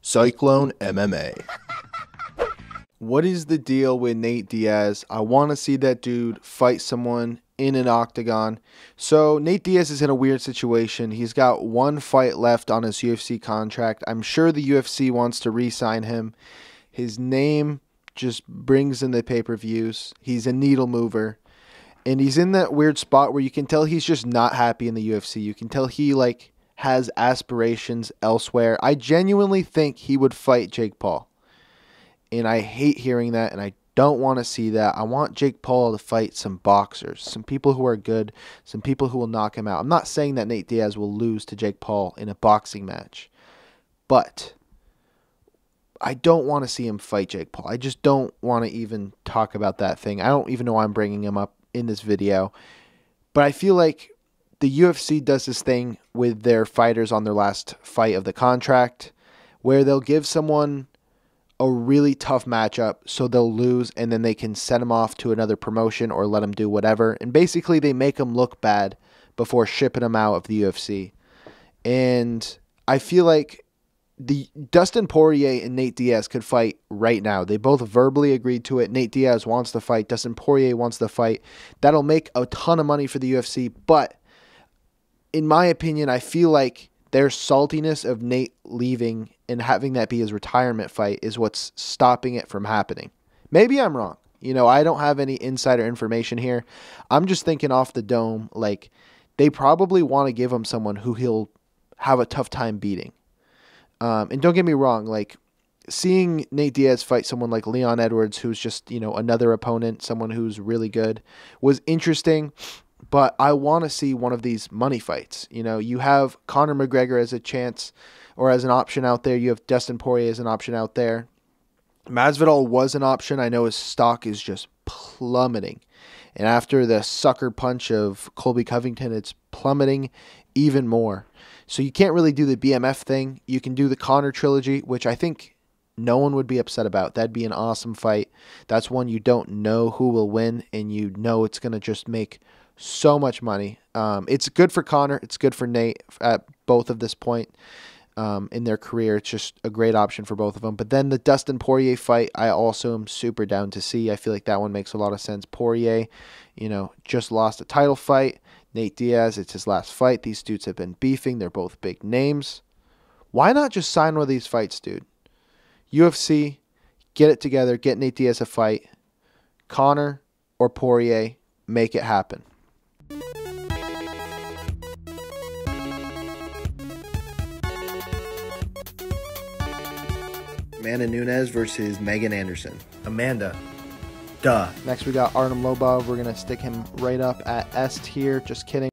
Cyclone MMA. What is the deal with Nate Diaz? I want to see that dude fight someone in an octagon. So Nate Diaz is in a weird situation. He's got one fight left on his UFC contract. I'm sure the UFC wants to re-sign him. His name just brings in the pay-per-views. He's a needle mover. And he's in that weird spot where you can tell he's just not happy in the UFC. You can tell he has aspirations elsewhere. I genuinely think he would fight Jake Paul. And I hate hearing that, and I don't want to see that. I want Jake Paul to fight some boxers, some people who are good, some people who will knock him out. I'm not saying that Nate Diaz will lose to Jake Paul in a boxing match, but I don't want to see him fight Jake Paul. I just don't want to even talk about that thing. I don't even know why I'm bringing him up in this video, but I feel like the UFC does this thing with their fighters on their last fight of the contract where they'll give someone a really tough matchup so they'll lose and then they can send them off to another promotion or let them do whatever. And basically they make them look bad before shipping them out of the UFC. And I feel like the Dustin Poirier and Nate Diaz could fight right now. They both verbally agreed to it. Nate Diaz wants to fight. Dustin Poirier wants to fight. That'll make a ton of money for the UFC. But in my opinion, I feel like their saltiness of Nate leaving and having that be his retirement fight is what's stopping it from happening. Maybe I'm wrong. I don't have any insider information here. I'm just thinking off the dome, they probably want to give him someone who he'll have a tough time beating. And don't get me wrong, seeing Nate Diaz fight someone like Leon Edwards, who's just, another opponent, someone who's really good, was interesting. But I want to see one of these money fights. You have Conor McGregor as a chance or as an option out there. You have Dustin Poirier as an option out there. Masvidal was an option. I know his stock is just plummeting. And after the sucker punch of Colby Covington, it's plummeting even more. So you can't really do the BMF thing. You can do the Conor trilogy, which I think no one would be upset about. That'd be an awesome fight. That's one you don't know who will win, and it's going to just make so much money. It's good for Conor. It's good for Nate at both of this point in their career. It's just a great option for both of them. But then the Dustin Poirier fight, I also am super down to see. I feel like that one makes a lot of sense. Poirier, just lost a title fight. Nate Diaz, it's his last fight. These dudes have been beefing. They're both big names. Why not just sign one of these fights, dude? UFC, get it together. Get Nate Diaz a fight. Conor or Poirier, make it happen. Amanda Nunes versus Megan Anderson. Amanda. Duh. Next, we got Artem Lobov. We're going to stick him right up at S tier. Just kidding.